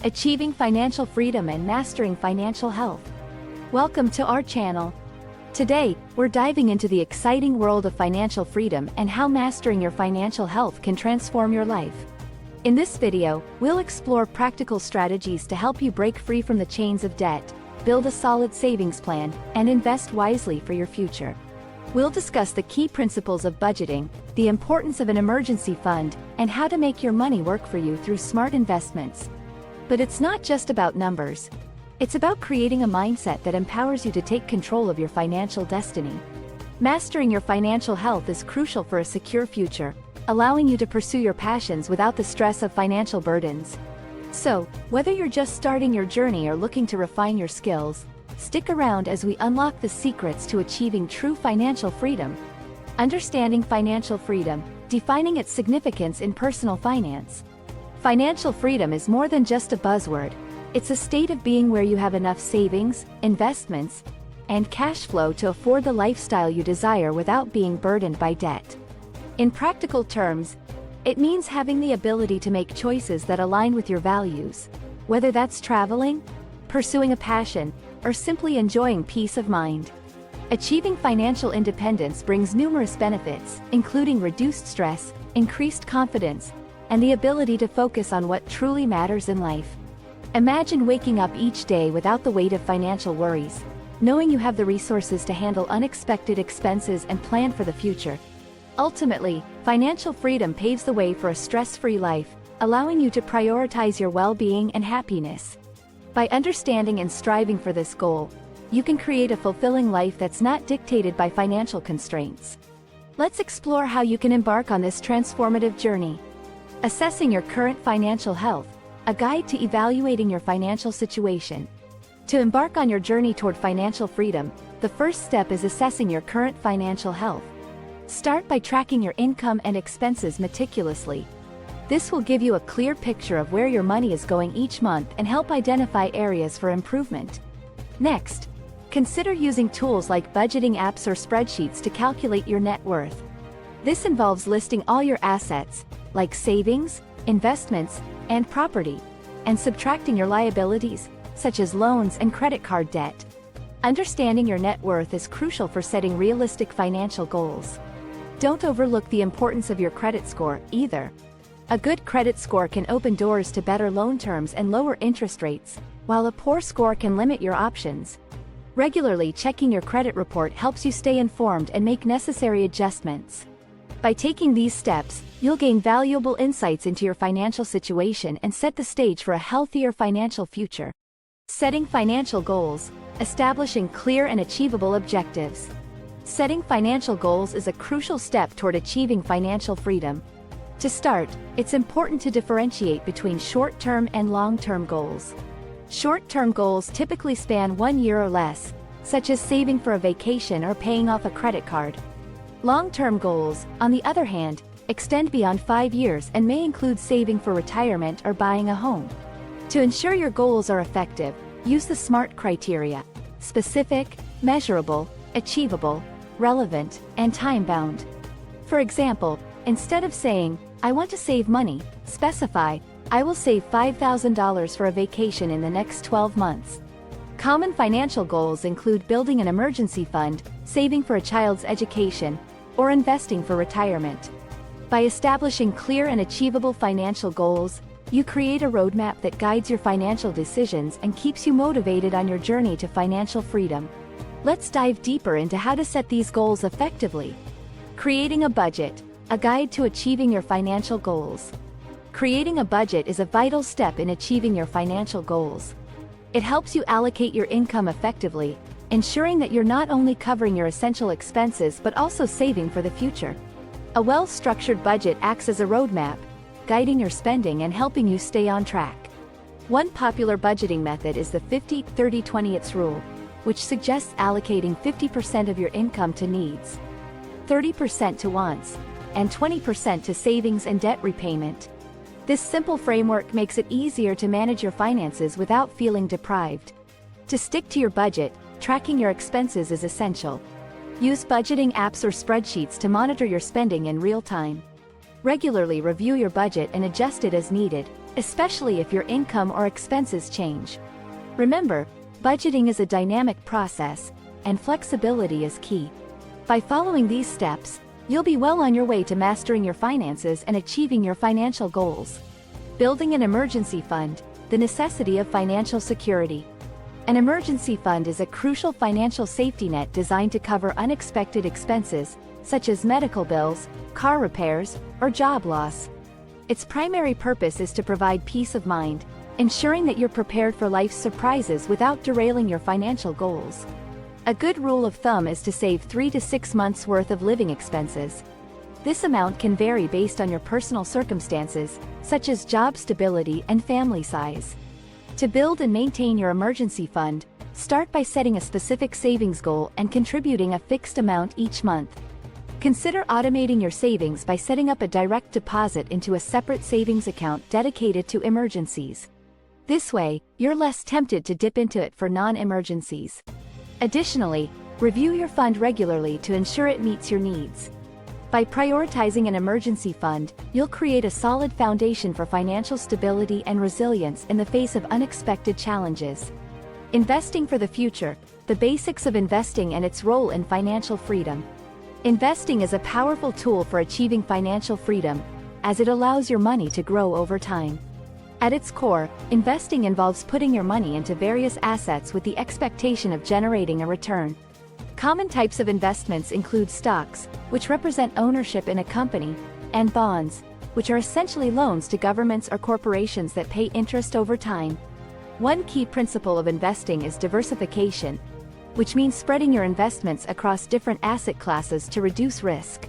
achieving financial freedom and mastering financial health. Welcome to our channel. Today, we're diving into the exciting world of financial freedom and how mastering your financial health can transform your life. In this video, we'll explore practical strategies to help you break free from the chains of debt, build a solid savings plan, and invest wisely for your future. We'll discuss the key principles of budgeting, the importance of an emergency fund, and how to make your money work for you through smart investments. But it's not just about numbers. It's about creating a mindset that empowers you to take control of your financial destiny. Mastering your financial health is crucial for a secure future, allowing you to pursue your passions without the stress of financial burdens. So, whether you're just starting your journey or looking to refine your skills, stick around as we unlock the secrets to achieving true financial freedom. Understanding financial freedom, defining its significance in personal finance. Financial freedom is more than just a buzzword. It's a state of being where you have enough savings, investments, and cash flow to afford the lifestyle you desire without being burdened by debt. In practical terms, it means having the ability to make choices that align with your values, whether that's traveling, pursuing a passion, or simply enjoying peace of mind. Achieving financial independence brings numerous benefits, including reduced stress, increased confidence, and the ability to focus on what truly matters in life. Imagine waking up each day without the weight of financial worries, knowing you have the resources to handle unexpected expenses and plan for the future. Ultimately, financial freedom paves the way for a stress-free life, allowing you to prioritize your well-being and happiness. By understanding and striving for this goal, you can create a fulfilling life that's not dictated by financial constraints. Let's explore how you can embark on this transformative journey. Assessing your current financial health, a guide to evaluating your financial situation. To embark on your journey toward financial freedom, the first step is assessing your current financial health. Start by tracking your income and expenses meticulously. This will give you a clear picture of where your money is going each month and help identify areas for improvement. Next, consider using tools like budgeting apps or spreadsheets to calculate your net worth. This involves listing all your assets, like savings, investments, and property, and subtracting your liabilities, such as loans and credit card debt. Understanding your net worth is crucial for setting realistic financial goals. Don't overlook the importance of your credit score, either. A good credit score can open doors to better loan terms and lower interest rates, while a poor score can limit your options. Regularly checking your credit report helps you stay informed and make necessary adjustments. By taking these steps, you'll gain valuable insights into your financial situation and set the stage for a healthier financial future. Setting financial goals, establishing clear and achievable objectives. Setting financial goals is a crucial step toward achieving financial freedom. To start, it's important to differentiate between short-term and long-term goals. Short-term goals typically span 1 year or less, such as saving for a vacation or paying off a credit card. Long-term goals, on the other hand, extend beyond 5 years and may include saving for retirement or buying a home. To ensure your goals are effective, use the SMART criteria: specific, measurable, achievable, relevant, and time-bound. For example, instead of saying, "I want to save money," specify, "I will save $5,000 for a vacation in the next 12 months." Common financial goals include building an emergency fund, saving for a child's education, or investing for retirement. By establishing clear and achievable financial goals, you create a roadmap that guides your financial decisions and keeps you motivated on your journey to financial freedom. Let's dive deeper into how to set these goals effectively. Creating a budget, a guide to achieving your financial goals. Creating a budget is a vital step in achieving your financial goals. It helps you allocate your income effectively, ensuring that you're not only covering your essential expenses but also saving for the future. A well-structured budget acts as a roadmap, guiding your spending and helping you stay on track. One popular budgeting method is the 50-30-20 rule, which suggests allocating 50% of your income to needs, 30% to wants, and 20% to savings and debt repayment. This simple framework makes it easier to manage your finances without feeling deprived. To stick to your budget, tracking your expenses is essential. Use budgeting apps or spreadsheets to monitor your spending in real time. Regularly review your budget and adjust it as needed, especially if your income or expenses change. Remember, budgeting is a dynamic process, and flexibility is key. By following these steps, you'll be well on your way to mastering your finances and achieving your financial goals. Building an emergency fund, the necessity of financial security. An emergency fund is a crucial financial safety net designed to cover unexpected expenses, such as medical bills, car repairs, or job loss. Its primary purpose is to provide peace of mind, ensuring that you're prepared for life's surprises without derailing your financial goals. A good rule of thumb is to save 3 to 6 months' worth of living expenses. This amount can vary based on your personal circumstances, such as job stability and family size. To build and maintain your emergency fund, start by setting a specific savings goal and contributing a fixed amount each month. Consider automating your savings by setting up a direct deposit into a separate savings account dedicated to emergencies. This way, you're less tempted to dip into it for non-emergencies. Additionally, review your fund regularly to ensure it meets your needs. By prioritizing an emergency fund, you'll create a solid foundation for financial stability and resilience in the face of unexpected challenges. Investing for the future, the basics of investing and its role in financial freedom. Investing is a powerful tool for achieving financial freedom, as it allows your money to grow over time. At its core, investing involves putting your money into various assets with the expectation of generating a return. Common types of investments include stocks, which represent ownership in a company, and bonds, which are essentially loans to governments or corporations that pay interest over time. One key principle of investing is diversification, which means spreading your investments across different asset classes to reduce risk.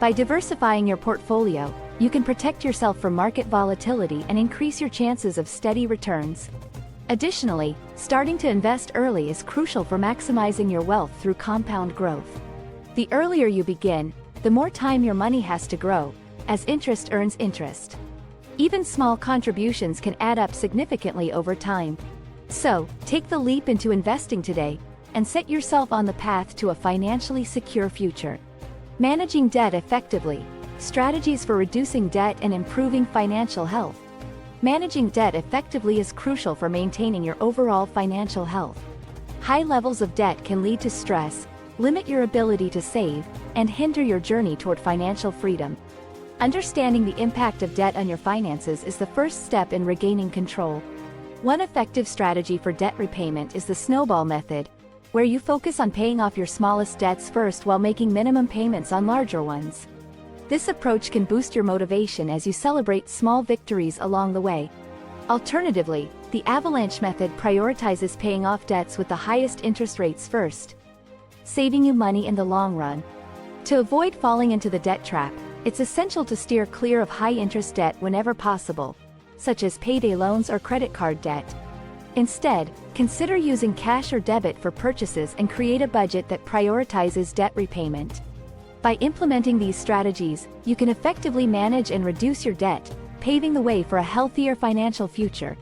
By diversifying your portfolio, you can protect yourself from market volatility and increase your chances of steady returns. Additionally, starting to invest early is crucial for maximizing your wealth through compound growth. The earlier you begin, the more time your money has to grow, as interest earns interest. Even small contributions can add up significantly over time. So, take the leap into investing today, and set yourself on the path to a financially secure future. Managing debt effectively. Strategies for reducing debt and improving financial health. Managing debt effectively is crucial for maintaining your overall financial health. High levels of debt can lead to stress, limit your ability to save, and hinder your journey toward financial freedom. Understanding the impact of debt on your finances is the first step in regaining control. One effective strategy for debt repayment is the snowball method, where you focus on paying off your smallest debts first while making minimum payments on larger ones. This approach can boost your motivation as you celebrate small victories along the way. Alternatively, the avalanche method prioritizes paying off debts with the highest interest rates first, saving you money in the long run. To avoid falling into the debt trap, it's essential to steer clear of high-interest debt whenever possible, such as payday loans or credit card debt. Instead, consider using cash or debit for purchases and create a budget that prioritizes debt repayment. By implementing these strategies, you can effectively manage and reduce your debt, paving the way for a healthier financial future.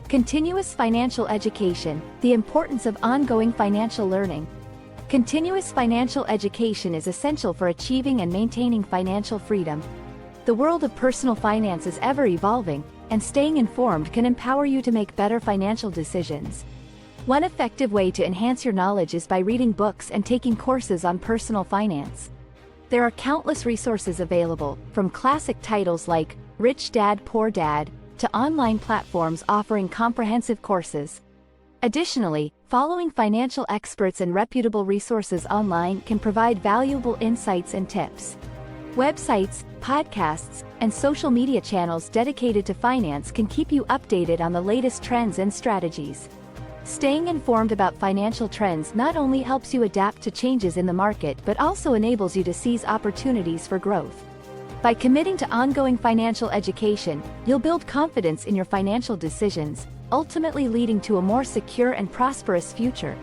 Continuous financial education, the importance of ongoing financial learning. Continuous financial education is essential for achieving and maintaining financial freedom. The world of personal finance is ever evolving, and staying informed can empower you to make better financial decisions. One effective way to enhance your knowledge is by reading books and taking courses on personal finance. There are countless resources available, from classic titles like Rich Dad Poor Dad, to online platforms offering comprehensive courses. Additionally, following financial experts and reputable resources online can provide valuable insights and tips. Websites, podcasts, and social media channels dedicated to finance can keep you updated on the latest trends and strategies. Staying informed about financial trends not only helps you adapt to changes in the market but also enables you to seize opportunities for growth. By committing to ongoing financial education, you'll build confidence in your financial decisions, ultimately leading to a more secure and prosperous future.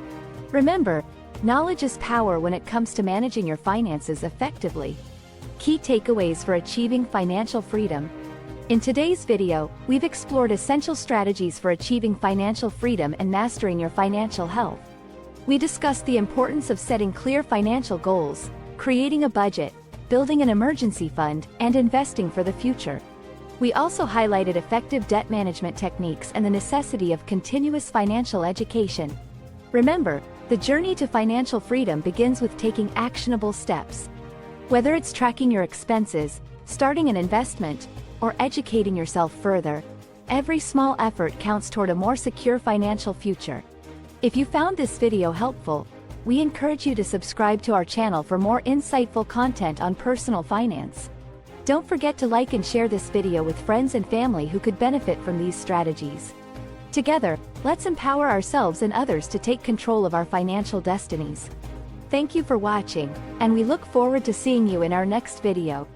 Remember, knowledge is power when it comes to managing your finances effectively. Key takeaways for achieving financial freedom. In today's video, we've explored essential strategies for achieving financial freedom and mastering your financial health. We discussed the importance of setting clear financial goals, creating a budget, building an emergency fund, and investing for the future. We also highlighted effective debt management techniques and the necessity of continuous financial education. Remember, the journey to financial freedom begins with taking actionable steps. Whether it's tracking your expenses, starting an investment, or educating yourself further, every small effort counts toward a more secure financial future. If you found this video helpful, we encourage you to subscribe to our channel for more insightful content on personal finance. Don't forget to like and share this video with friends and family who could benefit from these strategies. Together, let's empower ourselves and others to take control of our financial destinies. Thank you for watching, and we look forward to seeing you in our next video.